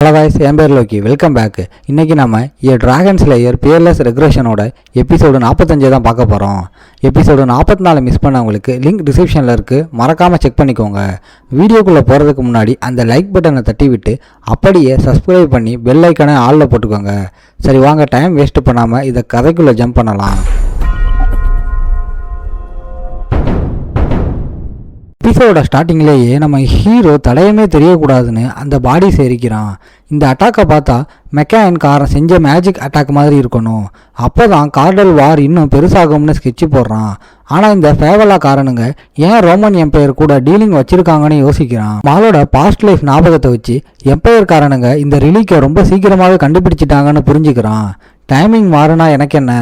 Hello guys, என் பேர் Loki. Welcome back. இன்றைக்கி நம்ம டிராகன் ஸ்லேயர் பியர்லெஸ் ரெக்ரெஷனோட எபிசோடு 45 தான் பார்க்க போகிறோம். எபிசோடு 44 மிஸ் பண்ணவங்களுக்கு லிங்க் டிஸ்கிரிப்ஷனில் இருக்குது, மறக்காமல் செக் பண்ணிக்கோங்க. வீடியோக்குள்ளே போகிறதுக்கு முன்னாடி அந்த லைக் பட்டனை தட்டி விட்டு அப்படியே சப்ஸ்கிரைப் பண்ணி பெல் ஐக்கானை ஆளில் போட்டுக்கோங்க. சரி வாங்க, டைம் வேஸ்ட் பண்ணாமல் இதை கதைக்குள்ளே ஜம்ப் பண்ணலாம். எபிசோட ஸ்டார்டிங்லேயே நம்ம ஹீரோ தடயமே தெரியக்கூடாதுன்னு அந்த பாடி சேரிக்கிறான். இந்த அட்டாக்கை பார்த்தா மெக்காயின் காரன் செஞ்ச மேஜிக் அட்டாக் மாதிரி இருக்கணும், அப்போ தான் கார்டல் வார் இன்னும் பெருசாகும்னு ஸ்கெட்சு போடுறான். ஆனால் இந்த ஃபேவலா காரனுங்க ஏன் ரோமன் எம்பையர் கூட டீலிங் வச்சிருக்காங்கன்னு யோசிக்கிறான். மாலோட பாஸ்ட் லைஃப் ஞாபகத்தை வச்சு எம்பையர் காரனுங்க இந்த ரிலீக்கை ரொம்ப சீக்கிரமாகவே கண்டுபிடிச்சிட்டாங்கன்னு புரிஞ்சுக்கிறான். டைமிங் மாறுனா எனக்கு என்ன,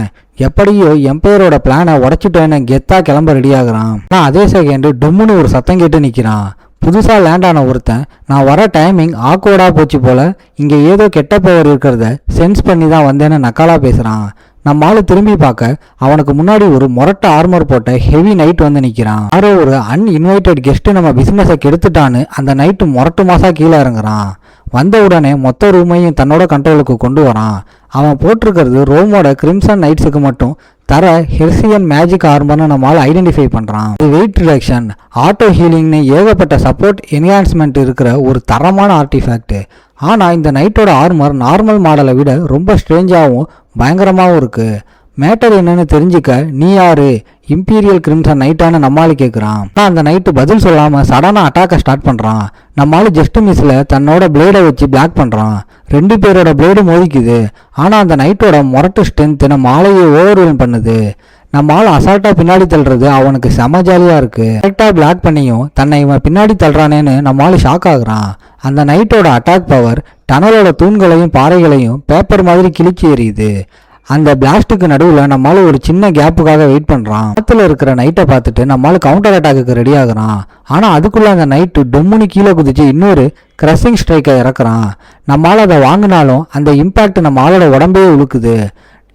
எப்படியோ எம்பையரோட பிளானை உடச்சிட்டேன்னு கெத்தா கிளம்ப ரெடி ஆகுறான். ஆனால் அதே செகண்ட் டொம்முன்னு ஒரு சத்தம் கேட்டு நிற்கிறான். புதுசாக லேண்ட் ஆன ஒருத்தன் நான் வர டைமிங் ஆக்வர்டா போச்சு போல, இங்கே ஏதோ கெட்ட பவர் இருக்கிறத சென்ஸ் பண்ணி தான் வந்தேன்னு நக்கலா பேசுகிறான். நம்ம ஆளு திரும்பி பார்க்க அவனுக்கு முன்னாடி ஒரு மொரட்ட ஆர்மர் போட்ட ஹெவி நைட் வந்து நிற்கிறான். யாரோ ஒரு அன்இன்வைட்டட் கெஸ்ட்டு நம்ம பிஸ்னஸை கெடுத்துட்டான்னு அந்த நைட்டு மொரட்டு மாசா கீழே இறங்குறான். வந்த உடனே மொத்த ரூமையும் தன்னோட கண்ட்ரோலுக்கு கொண்டு வரான். அவன் போட்டிருக்கிறது ரோமோட கிரிம்சன் நைட்ஸுக்கு மட்டும் தர ஹெர்சியன் மேஜிக் ஆர்மர்னு நம்மளால் ஐடென்டிஃபை பண்ணுறான். வெயிட் ரிடக்ஷன், ஆட்டோ ஹீலிங்னு ஏகப்பட்ட சப்போர்ட் என்ஹான்ஸ்மெண்ட் இருக்கிற ஒரு தரமான ஆர்டிஃபேக்ட். ஆனால் இந்த நைட்டோட ஆர்மர் நார்மல் மாடலை விட ரொம்ப ஸ்ட்ரேஞ்சாகவும் பயங்கரமாகவும் இருக்குது. மேட்டர் என்னன்னு தெரிஞ்சுக்க நீ யாரு, இம்பீரியல் கிரிம்சன் நைட்டானு நம்மளால கேட்குறான். ஆனால் அந்த நைட்டு பதில் சொல்லாமல் சடனாக அட்டாக்கை ஸ்டார்ட் பண்ணுறான். நம்மளால ஜஸ்ட் மிஸ்ல தன்னோட பிளேடை வச்சு பிளாக் பண்ணுறான். ரெண்டு பேரோட பிளேடு மோதிக்குது. ஆனால் அந்த நைட்டோட மொரட்டு ஸ்ட்ரென்த் நம்ம ஆளையை ஓவர்வெல்ம் பண்ணுது. நம்ம ஆள் அசால்ட்டாக பின்னாடி தள்ளுறது அவனுக்கு செம ஜாலியாக இருக்குது. கரெக்டாக பிளாக் பண்ணியும் தன்னை இவன் பின்னாடி தள்ளுறானேன்னு நம்ம ஆள் ஷாக் ஆகுறான். அந்த நைட்டோட அட்டாக் பவர் டனலோட தூண்களையும் பாறைகளையும் பேப்பர் மாதிரி கிழிச்சி எறியுது. அந்த பிளாஸ்டுக்கு நடுவில் நம்மளால ஒரு சின்ன கேப்புக்காக வெயிட் பண்ணுறான். பக்கத்தில் இருக்கிற நைட்டை பார்த்துட்டு நம்மளால கவுண்டர் அட்டாக்கு ரெடி ஆகுறான். ஆனால் அதுக்குள்ளே அந்த நைட்டு டொம்முனி கீழே குதிச்சு இன்னொரு கிரஷிங் ஸ்ட்ரைக்கை இறக்குறான். நம்மளால் அதை வாங்கினாலும் அந்த இம்பேக்ட் நம்ம ஆளோட உடம்பே உழுக்குது.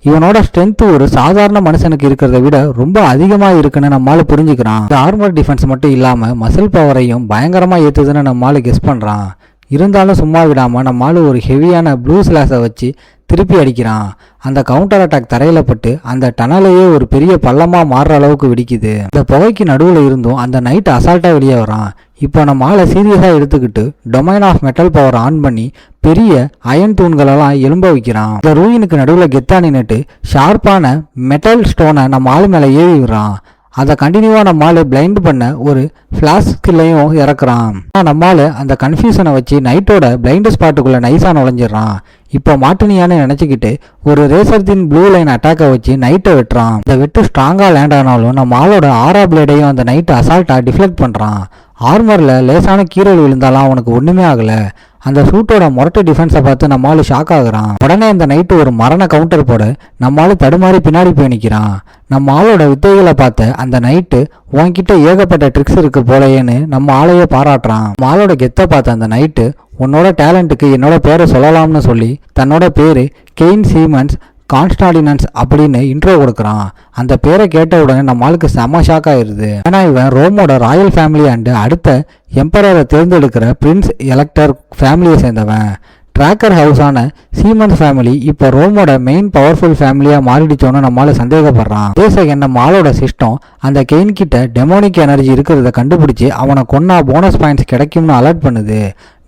இவனோட ஸ்ட்ரென்த் ஒரு சாதாரண மனுஷனுக்கு இருக்கிறத விட ரொம்ப அதிகமாக இருக்குன்னு நம்மளால புரிஞ்சுக்கிறான். இந்த ஆர்மர் டிஃபென்ஸ் மட்டும் இல்லாமல் மசில் பவரையும் பயங்கரமாக ஏற்றுதுன்னு நம்மளால கெஸ் பண்ணுறான். இருந்தாலும் சும்மா விடாமல் நம்மளால ஒரு ஹெவியான ப்ளூ ஸ்லாஸை வச்சு திருப்பி அடிக்கிறான். அந்த கவுண்டர் அட்டாக் தரையில பட்டு அந்த டனலையே ஒரு பெரிய பள்ளமாக மாறுற அளவுக்கு வெடிக்குது. இந்த புகைக்கு நடுவில் இருந்தும் அந்த நைட் அசால்ட்டாக வெளியே வரான். இப்போ நம்ம ஆளை சீரியஸாக எடுத்துக்கிட்டு domain of metal power on பண்ணி பெரிய அயன் தூண்களெல்லாம் எலும்ப வைக்கிறான். இந்த ரூயினுக்கு நடுவில் கெத்தா நின்னுட்டு ஷார்ப்பான மெட்டல் ஸ்டோனை நம்ம ஆளு மேலே ஏவி விடுறான். அதை கண்டினியூவாக நம்மளால பிளைண்ட் பண்ண ஒரு ஃப்ளாஸ்கிலையும் இறக்குறான். ஆனால் நம்மளால அந்த கன்ஃபியூஷனை வச்சு நைட்டோட பிளைண்ட் ஸ்பாட்டுக்குள்ளே நைஸாக நுழைஞ்சிடறான். இப்போ மாட்டினியான்னு நினச்சிக்கிட்டு ஒரு ரேசர்தின் ப்ளூ லைன் அட்டாக்கை வச்சு நைட்டை வெட்டுறான். இந்த வெட்டு ஸ்ட்ராங்காக லேண்ட் ஆனாலும் நம்ம ஆளோட ஆரா பிளேடையும் அந்த நைட்டை அசால்ட்டாக டிஃப்ளெக்ட் பண்ணுறான். ஆர்மரில் லேசான கீரல் விழுந்தாலும் அவனுக்கு ஒன்றுமே ஆகலை. அந்த சூட்டோட மொரட்டு டிஃபென்ஸை பார்த்து நம்மளால ஷாக் ஆகுறான். உடனே அந்த நைட்டு ஒரு மரண கவுண்டர் போட நம்மளால தடுமாறி பின்னாடி போய் நிற்கிறான். நம்ம ஆளோட வித்தைகளை பார்த்த அந்த நைட்டு உன்கிட்ட ஏகப்பட்ட ட்ரிக்ஸ் இருக்கு போலையேன்னு நம்ம ஆளையே பாராட்டுறான். நம்ம ஆளோட கெத்தை பார்த்த அந்த நைட்டு உன்னோட டேலண்ட்டுக்கு என்னோட பேரை சொல்லலாம்னு சொல்லி தன்னோட பேரு கெயின் சீமன்ஸ் கான்ஸ்டாலினன்ஸ் அப்படின்னு இன்ட்ரோ கொடுக்குறான். அந்த பேரை கேட்ட உடனே நம்ம ஆளுக்கு செம ஷாக் ஆயிடுது. ஏன்னா இவன் ரோமோட ராயல் ஃபேமிலி அண்டு அடுத்த எம்பரரை தேர்ந்தெடுக்கிற பிரின்ஸ் எலக்டர் ஃபேமிலியை சேர்ந்தவன். ட்ராக்கர் ஹவுஸான சீமன்ஸ் ஃபேமிலி இப்போ ரோமோட மெயின் பவர்ஃபுல் ஃபேமிலியாக மாறிடுச்சோன்னு நம்மளால சந்தேகப்படுறான். அதே செகண்ட் நம்ம ஆளோட சிஸ்டம் அந்த கெயின் கிட்ட டெமோனிக் எனர்ஜி இருக்கிறத கண்டுபிடிச்சி அவனை கொன்னா போனஸ் பாயிண்ட்ஸ் கிடைக்கும்னு அலர்ட் பண்ணுது.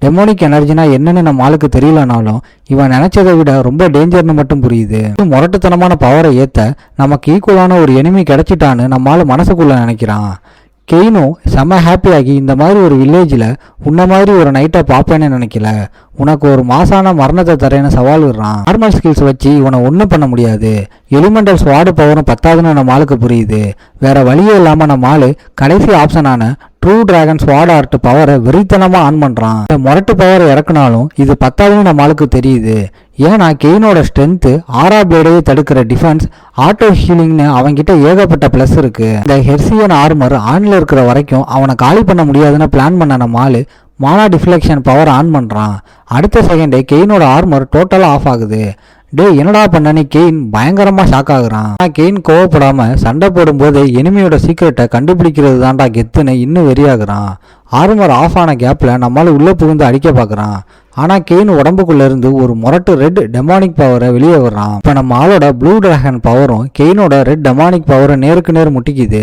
டெமோனிக் எனர்ஜினா என்னன்னு நம்ம ஆளுக்கு தெரியலனாலும் இவன் நினைச்சதை விட ரொம்ப டேஞ்சர்னு மட்டும் புரியுது. முரட்டுத்தனமான பவரை ஏற்ற நமக்கு ஈக்குவலான ஒரு எனிமி கிடைச்சிட்டான்னு நம்ம ஆளு மனசுக்குள்ள நினைக்கிறான். கெயினும் செம்ம ஹாப்பியாகி இந்த மாதிரி ஒரு வில்லேஜில் உன்ன மாதிரி ஒரு நைட்டை பார்ப்பேன்னு நினைக்கல, உனக்கு ஒரு மாசான மரணத்தை தரேன்னு சவால் விடுறான். நார்மல் ஸ்கில்ஸ் வச்சு இவனை ஒன்றும் பண்ண முடியாது. எலிமெண்டல் ஸ்வாடு பவரும் பத்தாதுன்னு நம்ம ஆளுக்கு புரியுது. வேற வழியே இல்லாமல் நம்ம ஆளு கடைசி ஆப்ஷனான ட்ரூ டிராகன் ஸ்வாட் ஆர்ட் பவரை வெறித்தனமாக ஆன் பண்ணுறான். இந்த மொரட்டு பவரை இறக்குனாலும் இது பத்தாதுன்னு நம்ம ஆளுக்கு தெரியுது. ஏன்னா கெயினோட ஸ்ட்ரென்த்து ஆரா பிளேடையே தடுக்கிற டிஃபென்ஸ் ஆட்டோ ஹீலிங்னு அவன்கிட்ட ஏகப்பட்ட ப்ளஸ் இருக்கு. இந்த ஹெர்சியன் ஆர்மர் ஆன்ல இருக்கிற வரைக்கும் அவனை காலி பண்ண முடியாதுன்னு பிளான் பண்ண நம்ம ஆளு மானா டிஃப்ளெக்ஷன் பவர் ஆன் பண்ணுறான். அடுத்த செகண்டே கெயினோட ஆர்மர் டோட்டலாக ஆஃப் ஆகுது. டே என்னடா பண்ணனி கெயின் பயங்கரமாக ஷாக் ஆகுறான். கெயின் கோவப்படாமல் சண்டை போடும்போது எனிமியோட சீக்கிரட்டை கண்டுபிடிக்கிறது தான்டா கெத்துன்னு இன்னும் வெறியாகிறான். ஆர்மர் ஆஃப் ஆன கேப்பில் நம்மளால உள்ளே புகுந்து அடிக்க பார்க்குறான். ஆனால் கெயின் உடம்புக்குள்ள இருந்து ஒரு முரட்டு ரெட் டெமானிக் பவரை வெளியே வர்றான். இப்போ நம்ம ஆளோட ப்ளூ டிராகன் பவரும் கெயினோட ரெட் டெமானிக் பவரை நேருக்கு நேர் முட்டிக்குது.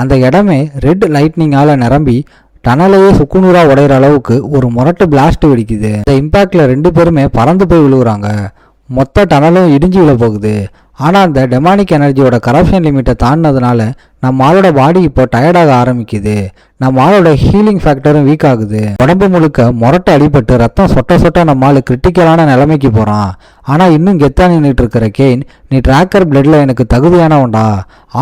அந்த இடமே ரெட் லைட்னிங்கால நிரம்பி டனலையே சுக்குநூறா உடையிற அளவுக்கு ஒரு முரட்டு பிளாஸ்ட் வெடிக்குது. இந்த இம்பாக்ட்ல 2 பேருமே பறந்து போய் விழுகுறாங்க. மொத்த டனலும் இடிஞ்சு விழ போகுது. ஆனால் அந்த டெமானிக் எனர்ஜியோட கரப்ஷன் லிமிட்டை தாண்டினதுனால நம்ம ஆளோட பாடி இப்போ டயர்டாக ஆரம்பிக்குது. நம்ம ஆளோட ஹீலிங் ஃபேக்டரும் வீக் ஆகுது. உடம்பு முழுக்க முரட்டை அடிபட்டு ரத்தம் சொட்ட சொட்ட நம்ம ஆளு கிரிட்டிக்கலான நிலைமைக்கு போகிறான். ஆனால் இன்னும் கெத்தா நின்றுட்டு இருக்கிற கெயின், நீ ட்ராக்கர் பிளட்ல எனக்கு தகுதியானவன்டா,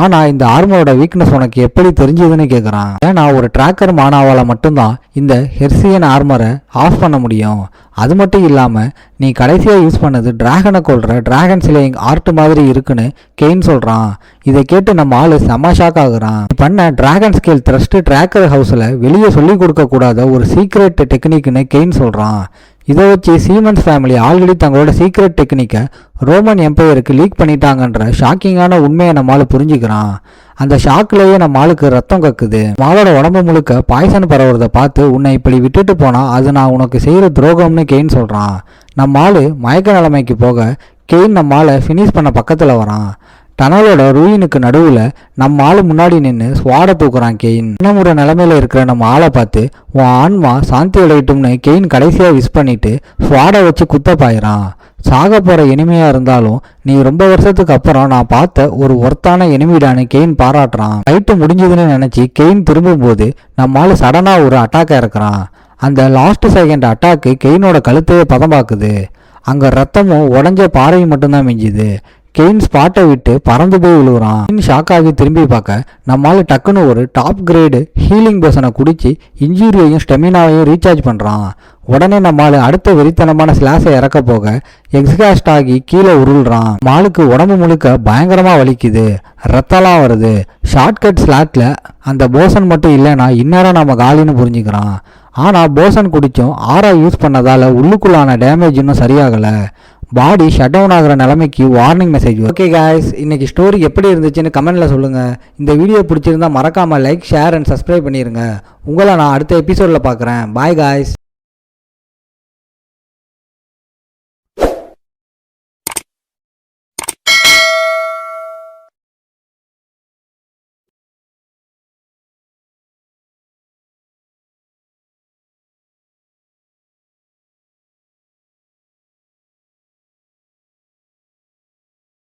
ஆனால் இந்த ஆர்மரோட வீக்னஸ் உனக்கு எப்படி தெரிஞ்சதுன்னு கேட்குறான். ஏன்னா ஒரு ட்ராக்கர் மானாவால் மட்டும்தான் இந்த ஹெர்சியன் ஆர்மரை ஆஃப் பண்ண முடியும். அது மட்டும் இல்லாமல் நீ கடைசியாக யூஸ் பண்ணது டிராகனை கொள்கிற டிராகன் சிலையிங் ஆர்ட் மாதிரி இருக்குன்னு கெயின் சொல்கிறான். இதை கேட்டு நம்ம ஆளு செம ஷாக் ஆகுறான். பண்ண டிராகன் ஸ்கேல் த்ரஸ்ட் ட்ராக்கர் ஹவுஸில் வெளியே சொல்லி கொடுக்க கூடாத ஒரு சீக்ரெட் டெக்னிக்னு கெயின் சொல்கிறான். இதை வச்சு சீமன்ஸ் ஃபேமிலி ஆல்ரெடி தங்களோட சீக்ரெட் டெக்னிக்கை ரோமன் எம்பையருக்கு லீக் பண்ணிட்டாங்கன்ற ஷாக்கிங்கான உண்மையை நம்மளால புரிஞ்சுக்கிறான். அந்த ஷாக்லேயே நம்ம ஆளுக்கு ரத்தம் கக்குது. மாலோட உடம்பு முழுக்க பாய்சன் பரவுறதை பார்த்து உன்னை இப்படி விட்டுட்டு போனா அது நான் உனக்கு செய்கிற துரோகம்னு கெயின் சொல்கிறான். நம்ம ஆளு மயக்க நிலைமைக்கு போக கெயின் நம்ம ஆளை ஃபினிஷ் பண்ண பக்கத்தில் வரான். டனலோட ரூயினுக்கு நடுவில் நம்ம ஆளு முன்னாடி நின்று ஸ்வாடை தூக்குறான் கெயின். இன்னமுறை நிலைமையில இருக்கிற நம்ம ஆளை பார்த்து உன் ஆன்மா சாந்தி அடையட்டும்னு கெயின் கடைசியாக விஷ் பண்ணிட்டு ஸ்வாடை வச்சு குத்த பாயிறான். சாக போகிற எனிமையாக இருந்தாலும் நீ ரொம்ப வருஷத்துக்கு அப்புறம் நான் பார்த்த ஒரு ஒர்த்தான எனிமிடான்னு கெயின் பாராட்டுறான். ஃபைட்டு முடிஞ்சதுன்னு நினச்சி கெயின் திரும்பும்போது நம்ம ஆளு சடனாக ஒரு அட்டாக்கை இறக்குறான். அந்த லாஸ்ட் செகண்ட் அட்டாக்கு கெயினோட கழுத்தையே பதமாக்குது. அங்கே ரத்தமும் உடஞ்ச பாறையும் மட்டும்தான் மிஞ்சுது. கெயின் ஸ்பாட்டை விட்டு பறந்து போய் விழுகிறான். கெயின் ஷாக் ஆகி திரும்பி பார்க்க நம்மளால டக்குன்னு ஒரு டாப் கிரேடு ஹீலிங் போஷனை குடிச்சு இன்ஜூரியையும் ஸ்டெமினாவையும் ரீசார்ஜ் பண்ணுறான். உடனே நம்மளால அடுத்த வெறித்தனமான ஸ்லாஷை இறக்க போக எக்ஸ்காஸ்ட் ஆகி கீழே உருள்றான். மாலுக்கு உடம்பு முழுக்க பயங்கரமாக வலிக்குது, ரத்தம்லாம் வருது. ஷார்ட்கட் ஸ்லாட்டில் அந்த போசன் மட்டும் இல்லைன்னா இந்நேரம் நம்ம காலின்னு புரிஞ்சுக்கிறான். ஆனால் போசன் குடிச்சும் ஆரா யூஸ் பண்ணதால் உள்ளுக்குள்ளான டேமேஜ் இன்னும் சரியாகலை. பாடி ஷட் டவுன் ஆகிற நிலைமைக்கு வார்னிங் மெசேஜ். ஓகே காய்ஸ், இன்னைக்கு ஸ்டோரி எப்படி இருந்துச்சுன்னு கமெண்ட்டில் சொல்லுங்கள். இந்த வீடியோ பிடிச்சிருந்தா மறக்காமல் லைக், ஷேர் அண்ட் சப்ஸ்கிரைப் பண்ணிடுங்க. உங்களை நான் அடுத்த எபிசோடில் பார்க்குறேன். Bye guys.